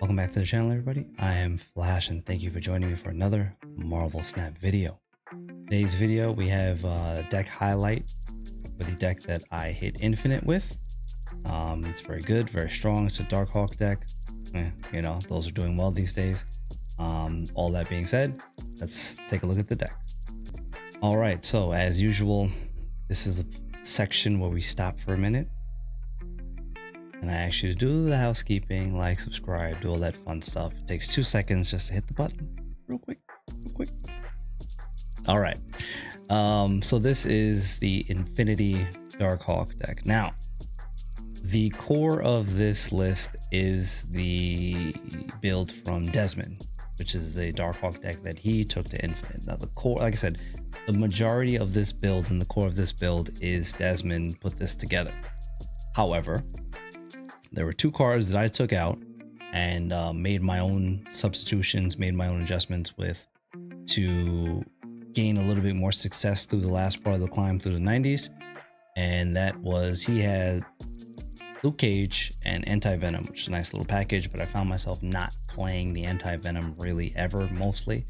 Welcome back to the channel, everybody. I am Flash, and thank you for joining me for another Marvel Snap video. Today's video, we have a deck highlight for the deck that I hit Infinite with. It's very good, very strong. It's a Darkhawk deck. You know, those are doing well these days. All that being said, let's take a look at the deck. All right, so as usual, this is a section where we stop for a minute. And I ask you to do the housekeeping, like, subscribe, do all that fun stuff. It takes 2 seconds just to hit the button. Real quick. All right. So this is the Infinity Darkhawk deck. Now, the core of this list is the build from Desmond, which is the Darkhawk deck that he took to Infinite. Now, the core, like I said, the majority of this build and the core of this build is Desmond put this together. However, there were 2 cards that I took out and made my own substitutions, made my own adjustments with to gain a little bit more success through the last part of the climb through the 90s. And that was, he had Luke Cage and Anti-Venom, which is a nice little package, but I found myself not playing the Anti-Venom really ever, mostly.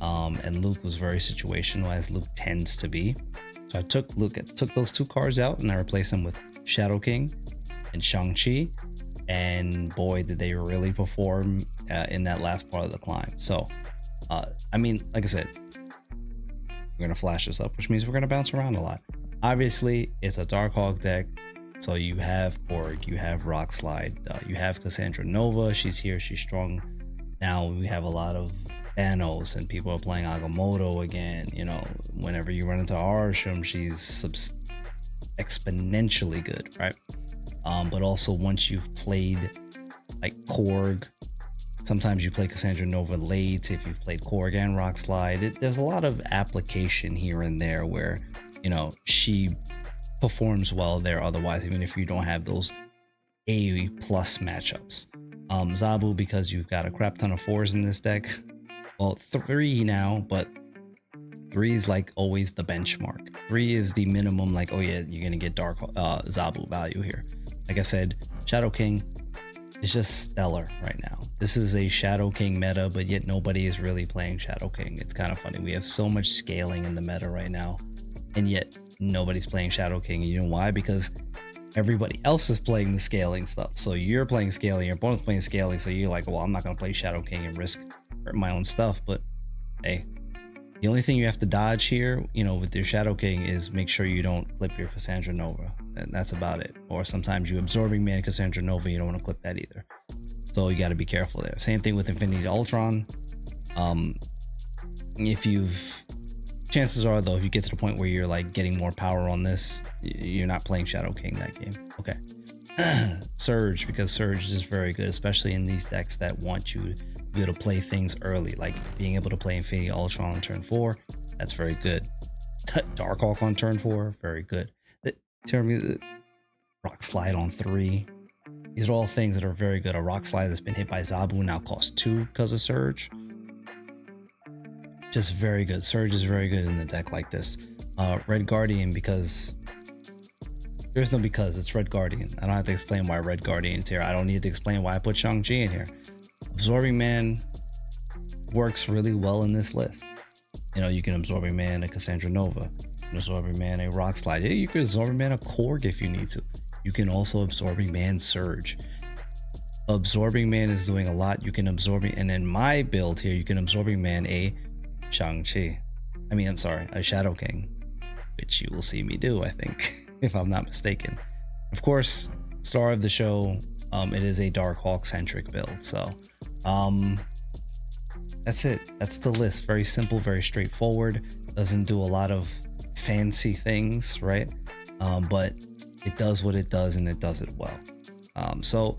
And Luke was very situational, as Luke tends to be. So I took those 2 cards out and I replaced them with Shadow King and Shang-Chi, and boy did they really perform in that last part of the climb. So I meeen, like I said, we're gonna flash this up, which means we're gonna bounce around a lot. Obviously it's a Darkhawk deck, so you have Korg, you have Rock Slide, you have Cassandra Nova. She's here, she's strong. Now we have a lot of Thanos, and people are playing Agamotto again. You know, whenever you run into Arsham, she's exponentially good, right? But also once you've played like Korg, sometimes you play Cassandra Nova late. If you've played Korg and Rock Slide, there's a lot of application here and there where, you know, she performs well there otherwise, even if you don't have those A+ matchups. Zabu, because you've got a crap ton of 4s in this deck. Well, 3 now, but 3 is like always the benchmark. 3 is the minimum, like, oh yeah, you're gonna get dark Zabu value here. Like I said, Shadow King is just stellar right now. This is a Shadow King meta, but yet nobody is really playing Shadow King. It's kind of funny. We have so much scaling in the meta right now, and yet nobody's playing Shadow King. You know why? Because everybody else is playing the scaling stuff. So you're playing scaling, your opponent's playing scaling, so you're like, well, I'm not gonna play Shadow King and risk hurting my own stuff. But hey, the only thing you have to dodge here, you know, with your Shadow King is make sure you don't clip your Cassandra Nova. And that's about it. Or sometimes you Absorbing Man Cassandra Nova, you don't want to clip that either. So you got to be careful there. Same thing with Infinity Ultron. Chances are though, if you get to the point where you're like getting more power on this, you're not playing Shadow King that game. Okay. Surge, because Surge is very good, especially in these decks that want you to be able to play things early, like being able to play Infinity Ultron on turn 4. That's very good. Darkhawk on turn 4, very good. Rock Slide on 3. These are all things that are very good. A Rock Slide that's been hit by Zabu now costs 2 because of Surge. Just very good. Surge is very good in a deck like this. Red Guardian, because there's no because, it's Red Guardian. I don't have to explain why Red Guardian's here. I don't need to explain why I put Shang-Chi in here. Absorbing Man works really well in this list. You know, you can Absorbing Man a Cassandra Nova, you can Absorbing Man a Rock Slide. Yeah, you can Absorbing Man a Korg if you need to. You can also Absorbing Man Surge. Absorbing Man is doing a lot. You can Absorbing, and in my build here, you can Absorbing Man a Shang-Chi. I'm sorry, a Shadow King, which you will see me do, I think, if I'm not mistaken. Of course, star of the show, it is a Darkhawk centric build. So that's it. That's the list. Very simple, very straightforward. Doesn't do a lot of fancy things, right? But it does what it does, and it does it well. So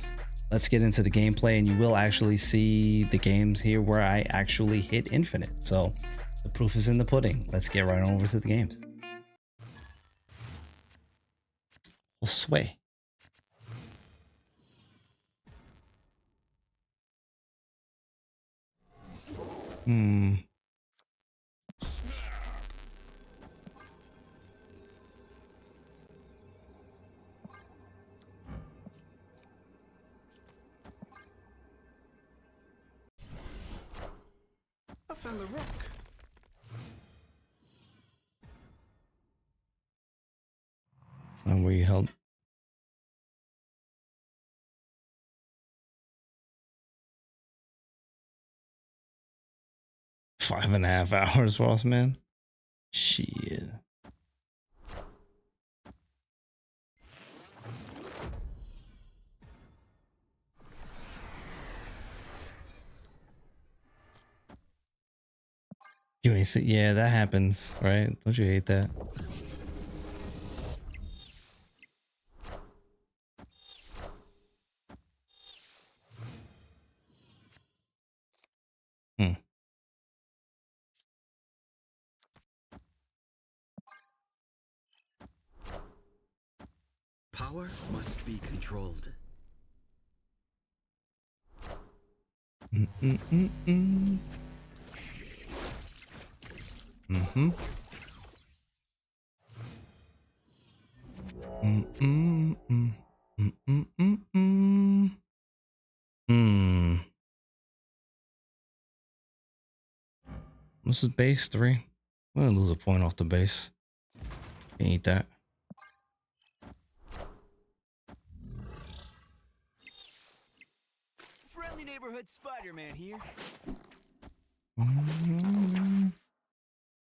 let's get into the gameplay, and you will actually see the games here where I actually hit Infinite. So the proof is in the pudding. Let's get right on over to the games. We'll sway. found the rock. And where you held. Five and a half hours, Ross, man. Shit. You ain't see, yeah, that happens, right? Don't you hate that? Hmm. Power must be controlled. Mm-hmm. Hmm. This is base 3. I'm gonna lose a point off the base. Can't eat that. Friendly neighborhood Spider-Man here.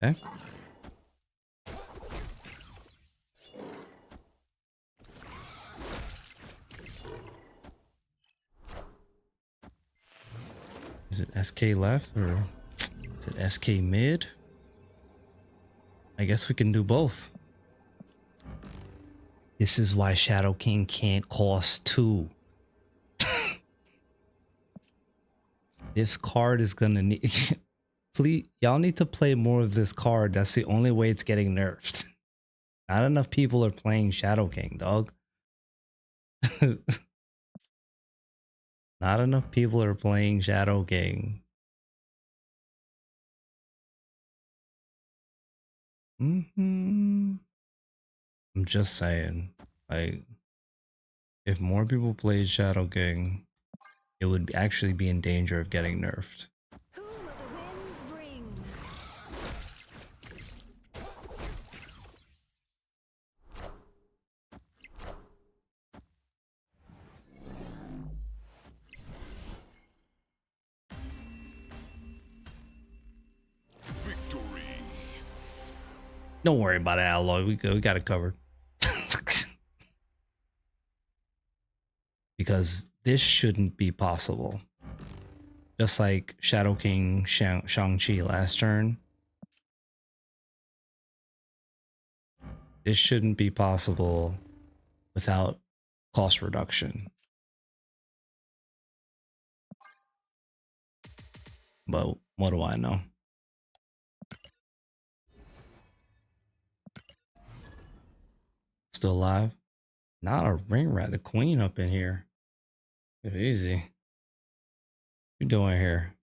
Okay. Is it SK left or is it SK mid? I guess we can do both. This is why Shadow King can't cost 2. This card is gonna need please, y'all need to play more of this card. That's the only way it's getting nerfed. Not enough people are playing Shadow King, dog. Not enough people are playing Shadow King. I'm just saying, like, if more people played Shadow King, it would actually be in danger of getting nerfed. Who will the winds bring? Victory. Don't worry about it, Alloy. We got it covered. Because this shouldn't be possible. Just like Shadow King Shang-Chi last turn. This shouldn't be possible without cost reduction. But what do I know? Still alive? Not a ring rat, the queen up in here. Get it easy. What you doing here?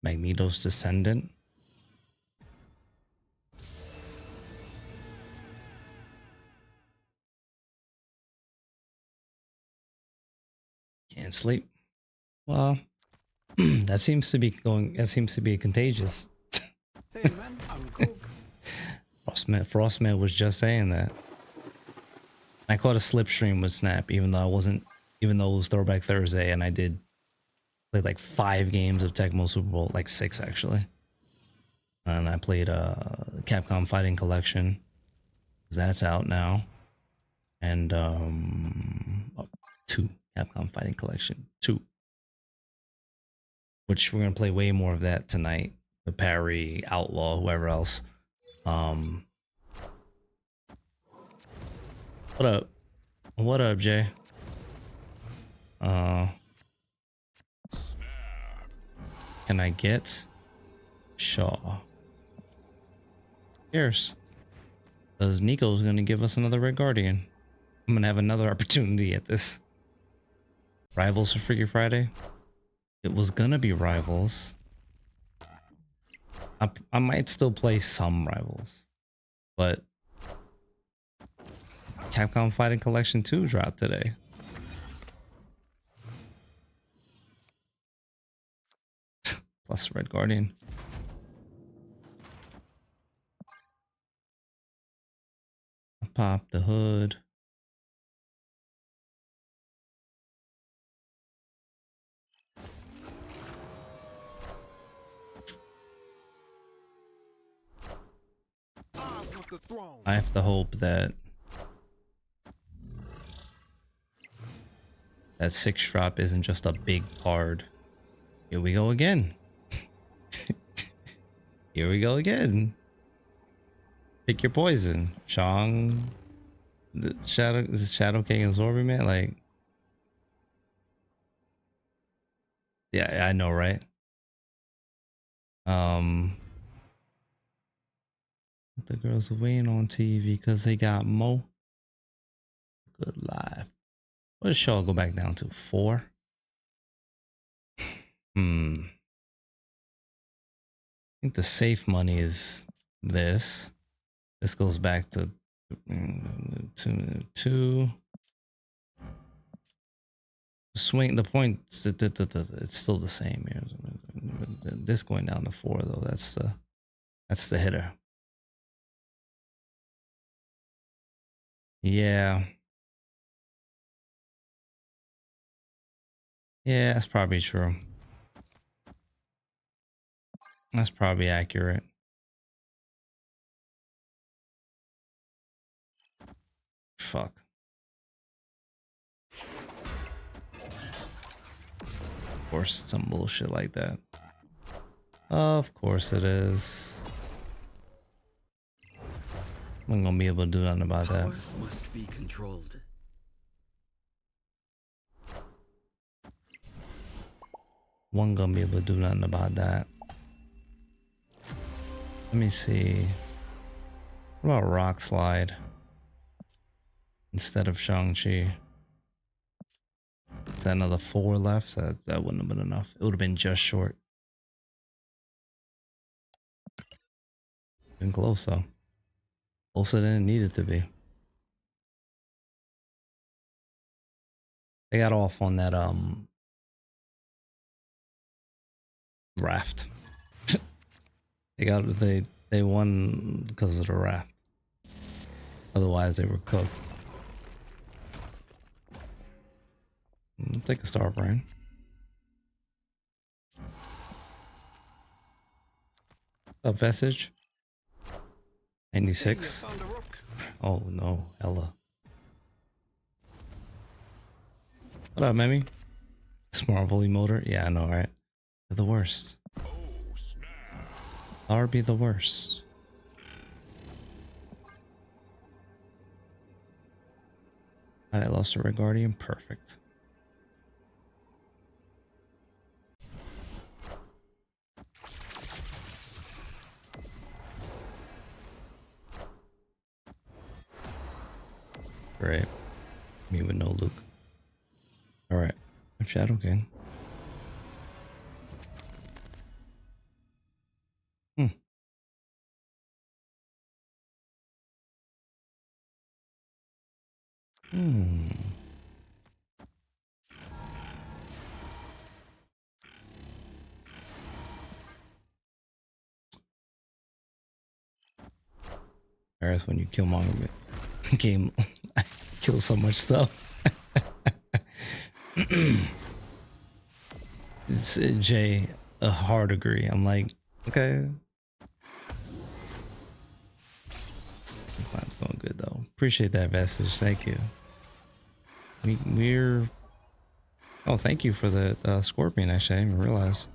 Magneto's descendant. Can't sleep. Well, that seems to be contagious. Hey man, I'm cool. Frostman was just saying that. I caught a slipstream with Snap, even though it was Throwback Thursday, and I did play like 5 games of Tecmo Super Bowl, like 6 actually. And I played Capcom Fighting Collection. That's out now. And 2 Capcom Fighting Collection 2. Which we're gonna play way more of that tonight. The Parry, Outlaw, whoever else. What up? What up, Jay? Can I get Shaw? Here's because Nico's gonna give us another Red Guardian. I'm gonna have another opportunity at this. Rivals for Freaky Friday? It was gonna be Rivals. I might still play some Rivals, but Capcom Fighting Collection 2 dropped today. plus Red Guardian. Pop the hood. I have to hope that that 6 drop isn't just a big card. Here we go again. Here we go again. Pick your poison. Chong, the Shadow King absorbing man. Like, yeah, I know, right? The girls are waiting on TV because they got Mo. Good life. What does Shaw go back down to? 4? I think the safe money is this. This goes back to 2. Swing the point. It's still the same here. This going down to 4 though. That's the hitter. Yeah. Yeah, that's probably true. That's probably accurate. Fuck. Of course, it's some bullshit like that. Of course it is. I'm gonna be able to do nothing about that. Power must be controlled. One gonna be able to do nothing about that. Let me see. What about Rock Slide instead of Shang-Chi? Is that another 4 left? That wouldn't have been enough. It would have been just short. Been close though. Closer than it needed to be. They got off on that raft. They won because of the raft. Otherwise they were cooked. Take a star brain. A vestige. 96. Oh no, Ella. What up, Memmy? Smart volley motor? Yeah, I know, right? They're the worst. Or be the worst. I lost a Red Guardian. Perfect. Great. Me with no Luke. Alright. I'm Shadow King. Embarrassed when you kill Monger game. I kill so much stuff. It's Jay, a hard agree. I'm like, okay. Climb's going good though. Appreciate that message. Thank you. We're oh, thank you for the scorpion. Actually, I didn't even realize.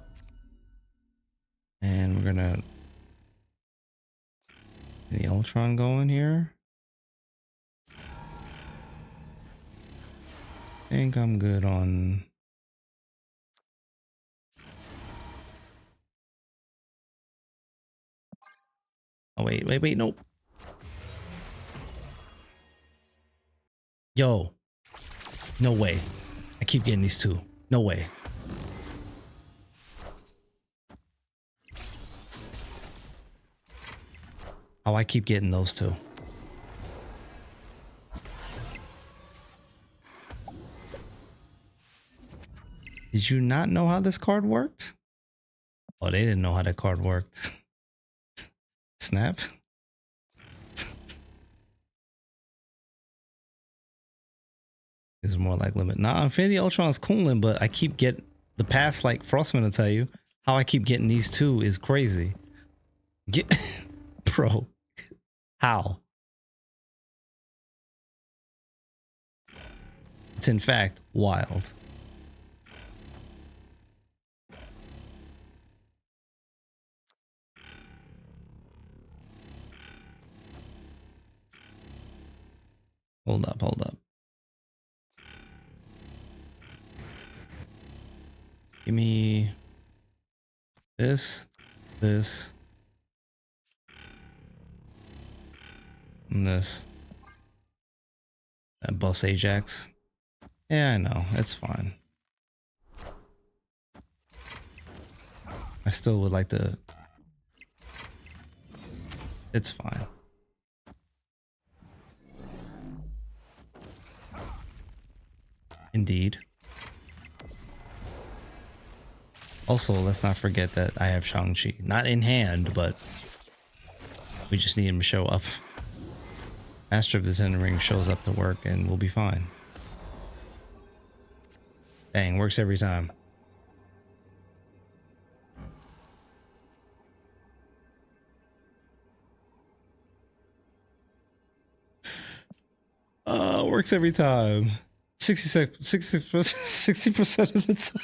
And we're gonna get the Ultron going here. I think I'm good on. Oh wait, nope. Yo, no way. I keep getting these 2. No way. How I keep getting those 2. Did you not know how this card worked? Oh, they didn't know how that card worked. Snap. Is more like limit. Nah, Infinity Ultron's cooling, but I keep getting the past, like Frostman will tell you, how I keep getting these two is crazy. Get bro. How? It's in fact wild. Hold up, hold up. Give me this, this, and this. That buffs Ajax. Yeah, I know. It's fine. I still would like to. It's fine. Indeed. Also, let's not forget that I have Shang-Chi. Not in hand, but we just need him to show up. Master of the Ten Ring shows up to work and we'll be fine. Dang, works every time. Works every time. 60% of the time.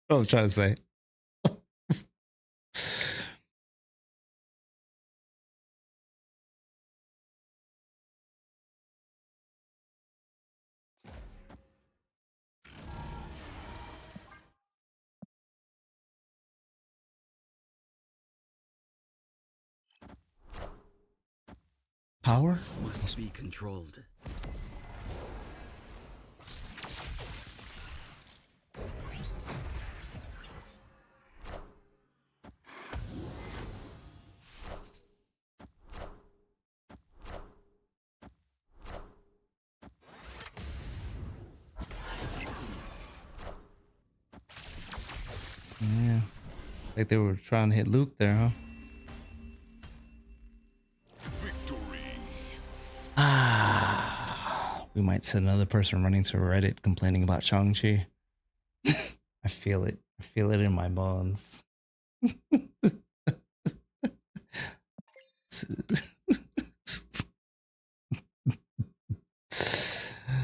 What I'm trying to say. Power? Must be controlled. Yeah. Like they were trying to hit Luke there, huh? Ah, we might set another person running to Reddit complaining about Shang-Chi. I feel it. I feel it in my bones.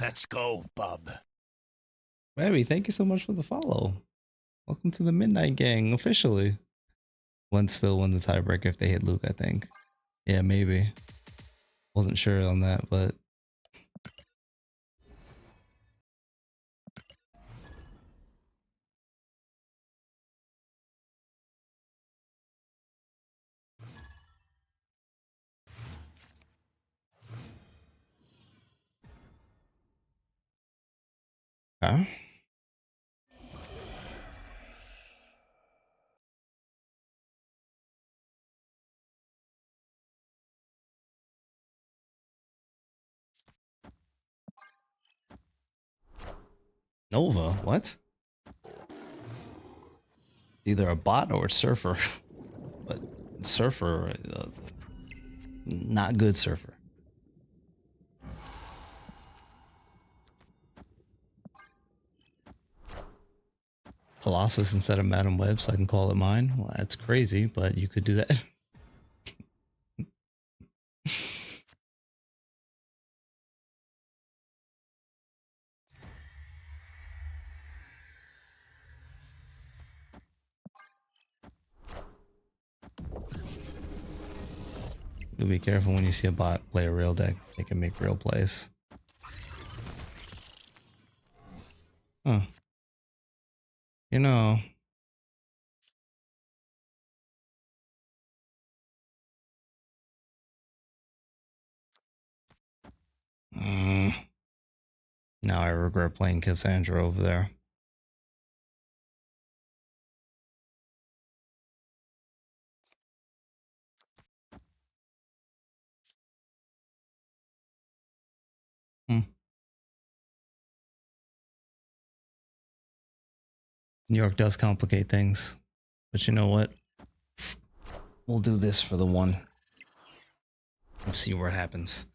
Let's go, bub. Baby, thank you so much for the follow. Welcome to the Midnight Gang officially. One still won the tiebreaker if they hit Luke, I think. Yeah, maybe. Wasn't sure on that, but huh? Nova, what? Either a bot or a surfer. But surfer, not good surfer. Colossus instead of Madam Web, so I can call it mine. Well, that's crazy, but you could do that. You'll be careful when you see a bot play a real deck. They can make real plays. Huh. You know. Mm, now I regret playing Cassandra over there. Hmm. New York does complicate things, but you know what? We'll do this for the one. We'll see what happens.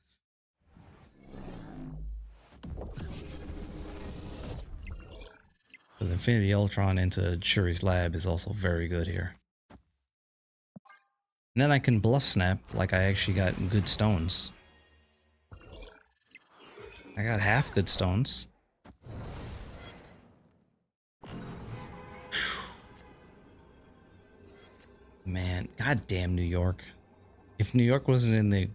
The Infinity Ultron into Shuri's lab is also very good here. And then I can bluff snap like I actually got good stones. I got half good stones. Man, goddamn New York. If New York wasn't in the...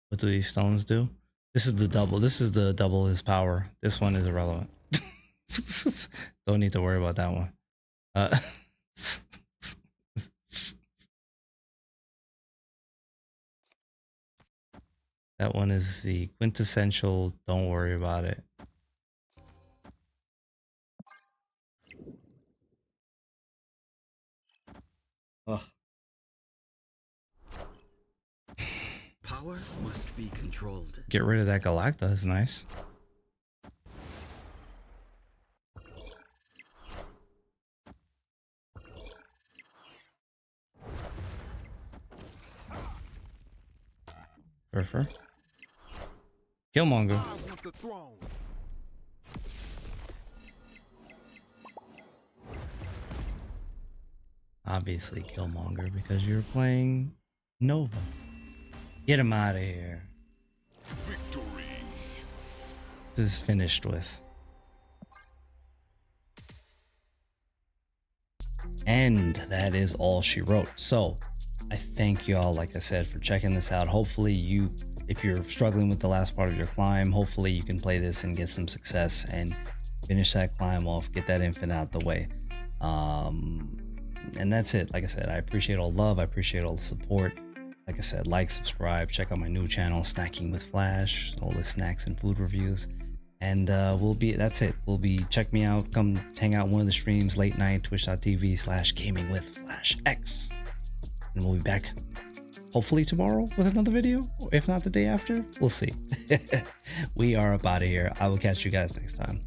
What do these stones do? This is the double. This is the double his power. This one is irrelevant. Don't need to worry about that one. That one is the quintessential, don't worry about it. Ugh. Power must be controlled. Get rid of that Galacta is nice. Surfer. Killmonger. Obviously Killmonger because you're playing Nova. Get him out of here. Victory. This is finished with. And that is all she wrote. So I thank y'all, like I said, for checking this out. Hopefully you, if you're struggling with the last part of your climb, hopefully you can play this and get some success and finish that climb off, get that infant out the way. And that's it. Like I said, I appreciate all the love. I appreciate all the support. Like I said, like, subscribe, check out my new channel, Snacking with Flash, all the snacks and food reviews. And that's it. Check me out. Come hang out one of the streams late night, twitch.tv/gamingwithflashx. And we'll be back hopefully tomorrow with another video, or if not the day after, we'll see. We are up out of here. I will catch you guys next time.